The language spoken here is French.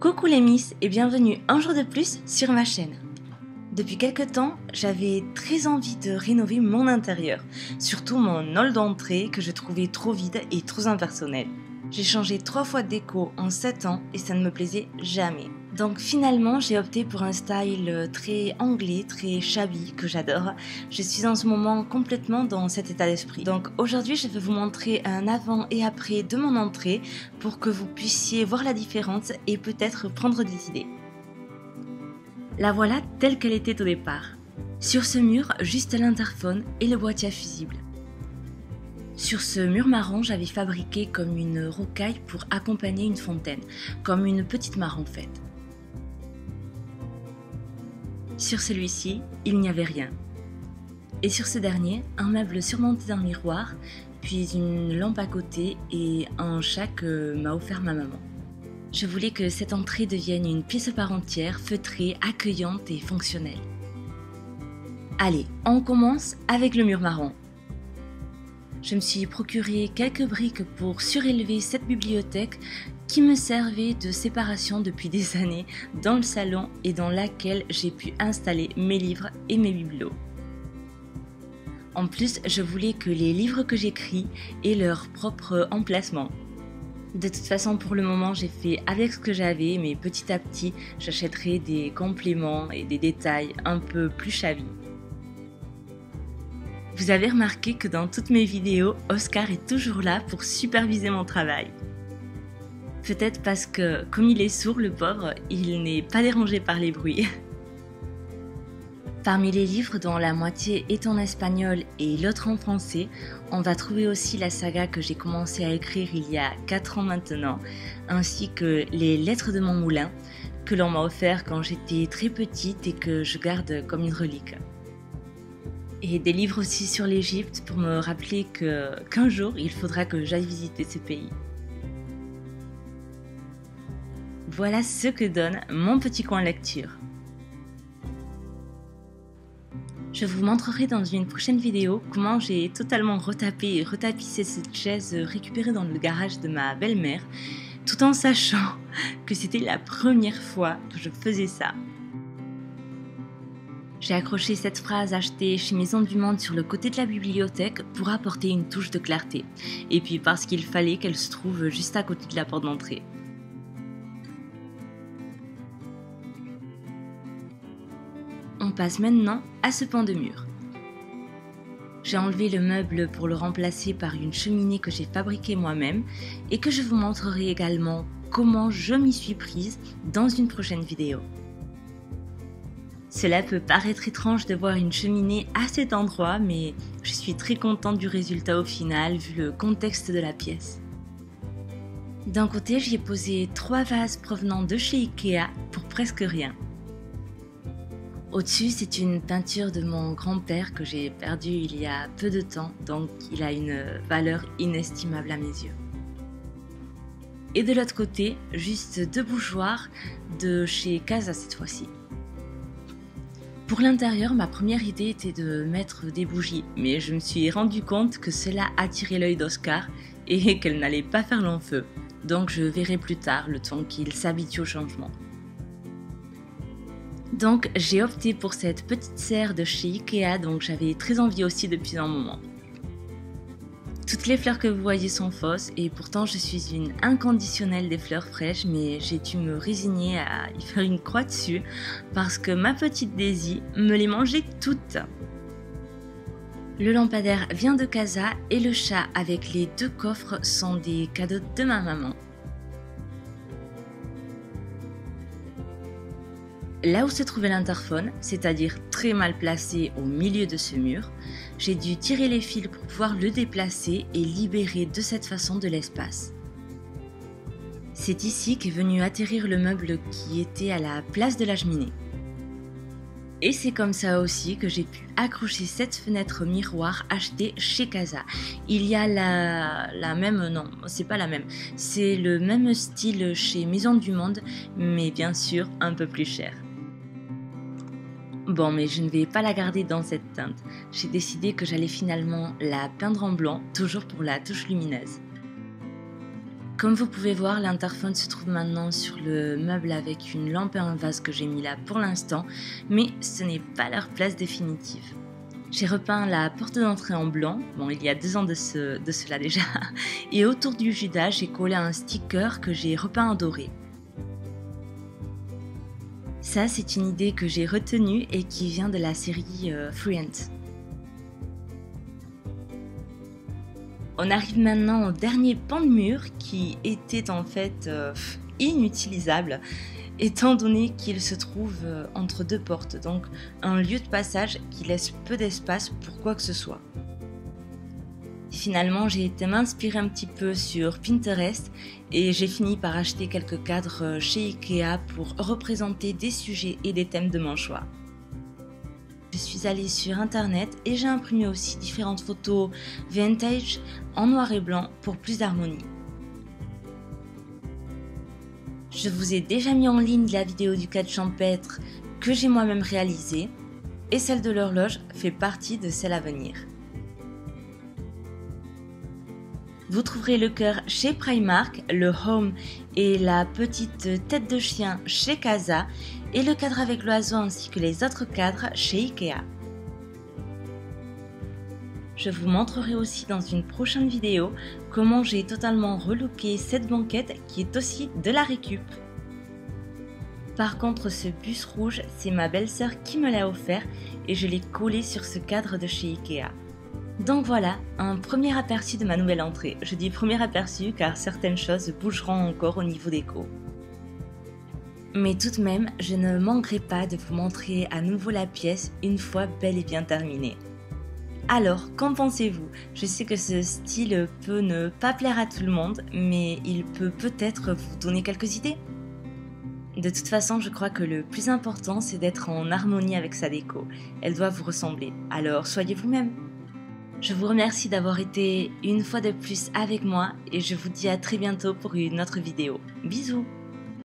Coucou les Miss et bienvenue un jour de plus sur ma chaîne. Depuis quelque temps, j'avais très envie de rénover mon intérieur, surtout mon hall d'entrée que je trouvais trop vide et trop impersonnel. J'ai changé 3 fois de déco en 7 ans et ça ne me plaisait jamais. Donc finalement, j'ai opté pour un style très anglais, très shabby que j'adore. Je suis en ce moment complètement dans cet état d'esprit. Donc aujourd'hui, je vais vous montrer un avant et après de mon entrée pour que vous puissiez voir la différence et peut-être prendre des idées. La voilà telle qu'elle était au départ. Sur ce mur, juste l'interphone et le boîtier à fusible. Sur ce mur marron, j'avais fabriqué comme une rocaille pour accompagner une fontaine, comme une petite mare en fait. Sur celui-ci, il n'y avait rien. Et sur ce dernier, un meuble surmonté d'un miroir, puis une lampe à côté et un chat que m'a offert ma maman. Je voulais que cette entrée devienne une pièce à part entière, feutrée, accueillante et fonctionnelle. Allez, on commence avec le mur marron. Je me suis procuré quelques briques pour surélever cette bibliothèque qui me servait de séparation depuis des années dans le salon et dans laquelle j'ai pu installer mes livres et mes bibelots. En plus, je voulais que les livres que j'écris aient leur propre emplacement. De toute façon, pour le moment, j'ai fait avec ce que j'avais, mais petit à petit, j'achèterai des compléments et des détails un peu plus shabby. Vous avez remarqué que dans toutes mes vidéos, Oscar est toujours là pour superviser mon travail. Peut-être parce que, comme il est sourd, le pauvre, il n'est pas dérangé par les bruits. Parmi les livres dont la moitié est en espagnol et l'autre en français, on va trouver aussi la saga que j'ai commencé à écrire il y a 4 ans maintenant, ainsi que les lettres de mon moulin, que l'on m'a offert quand j'étais très petite et que je garde comme une relique. Et des livres aussi sur l'Égypte pour me rappeler qu'un jour, il faudra que j'aille visiter ce pays. Voilà ce que donne mon petit coin lecture. Je vous montrerai dans une prochaine vidéo comment j'ai totalement retapé et retapissé cette chaise récupérée dans le garage de ma belle-mère, tout en sachant que c'était la première fois que je faisais ça. J'ai accroché cette phrase achetée chez Maison du Monde sur le côté de la bibliothèque pour apporter une touche de clarté, et puis parce qu'il fallait qu'elle se trouve juste à côté de la porte d'entrée. On passe maintenant à ce pan de mur. J'ai enlevé le meuble pour le remplacer par une cheminée que j'ai fabriquée moi-même et que je vous montrerai également comment je m'y suis prise dans une prochaine vidéo. Cela peut paraître étrange de voir une cheminée à cet endroit, mais je suis très contente du résultat au final vu le contexte de la pièce. D'un côté, j'y ai posé 3 vases provenant de chez Ikea pour presque rien. Au-dessus, c'est une peinture de mon grand-père que j'ai perdue il y a peu de temps, donc il a une valeur inestimable à mes yeux. Et de l'autre côté, juste 2 bougeoirs de chez Casa cette fois-ci. Pour l'intérieur, ma première idée était de mettre des bougies, mais je me suis rendu compte que cela attirait l'œil d'Oscar et qu'elle n'allait pas faire long feu, donc je verrai plus tard le temps qu'il s'habitue au changement. Donc j'ai opté pour cette petite serre de chez Ikea dont j'avais très envie aussi depuis un moment. Toutes les fleurs que vous voyez sont fausses et pourtant je suis une inconditionnelle des fleurs fraîches, mais j'ai dû me résigner à y faire une croix dessus parce que ma petite Daisy me les mangeait toutes. Le lampadaire vient de Casa et le chat avec les 2 coffres sont des cadeaux de ma maman. Là où se trouvait l'interphone, c'est-à-dire très mal placé au milieu de ce mur, j'ai dû tirer les fils pour pouvoir le déplacer et libérer de cette façon de l'espace. C'est ici qu'est venu atterrir le meuble qui était à la place de la cheminée. Et c'est comme ça aussi que j'ai pu accrocher cette fenêtre miroir achetée chez Casa. Il y a la même, non, c'est pas la même, c'est le même style chez Maison du Monde, mais bien sûr un peu plus cher. Bon, mais je ne vais pas la garder dans cette teinte. J'ai décidé que j'allais finalement la peindre en blanc, toujours pour la touche lumineuse. Comme vous pouvez voir, l'interphone se trouve maintenant sur le meuble avec une lampe et un vase que j'ai mis là pour l'instant, mais ce n'est pas leur place définitive. J'ai repeint la porte d'entrée en blanc, il y a 2 ans de cela déjà, et autour du Judas, j'ai collé un sticker que j'ai repeint en doré. Ça, c'est une idée que j'ai retenue et qui vient de la série Friends. On arrive maintenant au dernier pan de mur qui était en fait inutilisable étant donné qu'il se trouve entre 2 portes, donc un lieu de passage qui laisse peu d'espace pour quoi que ce soit. Finalement, j'ai été m'inspirer un petit peu sur Pinterest et j'ai fini par acheter quelques cadres chez Ikea pour représenter des sujets et des thèmes de mon choix. Je suis allée sur internet et j'ai imprimé aussi différentes photos vintage en noir et blanc pour plus d'harmonie. Je vous ai déjà mis en ligne la vidéo du cadre champêtre que j'ai moi-même réalisée et celle de l'horloge fait partie de celle à venir. Vous trouverez le cœur chez Primark, le home et la petite tête de chien chez Casa et le cadre avec l'oiseau ainsi que les autres cadres chez Ikea. Je vous montrerai aussi dans une prochaine vidéo comment j'ai totalement relooké cette banquette qui est aussi de la récup. Par contre, ce bus rouge, c'est ma belle-sœur qui me l'a offert et je l'ai collé sur ce cadre de chez Ikea. Donc voilà, un premier aperçu de ma nouvelle entrée. Je dis premier aperçu car certaines choses bougeront encore au niveau déco. Mais tout de même, je ne manquerai pas de vous montrer à nouveau la pièce une fois bel et bien terminée. Alors, qu'en pensez-vous? Je sais que ce style peut ne pas plaire à tout le monde, mais il peut peut-être vous donner quelques idées. De toute façon, je crois que le plus important, c'est d'être en harmonie avec sa déco. Elle doit vous ressembler, alors soyez vous-même. Je vous remercie d'avoir été une fois de plus avec moi et je vous dis à très bientôt pour une autre vidéo. Bisous!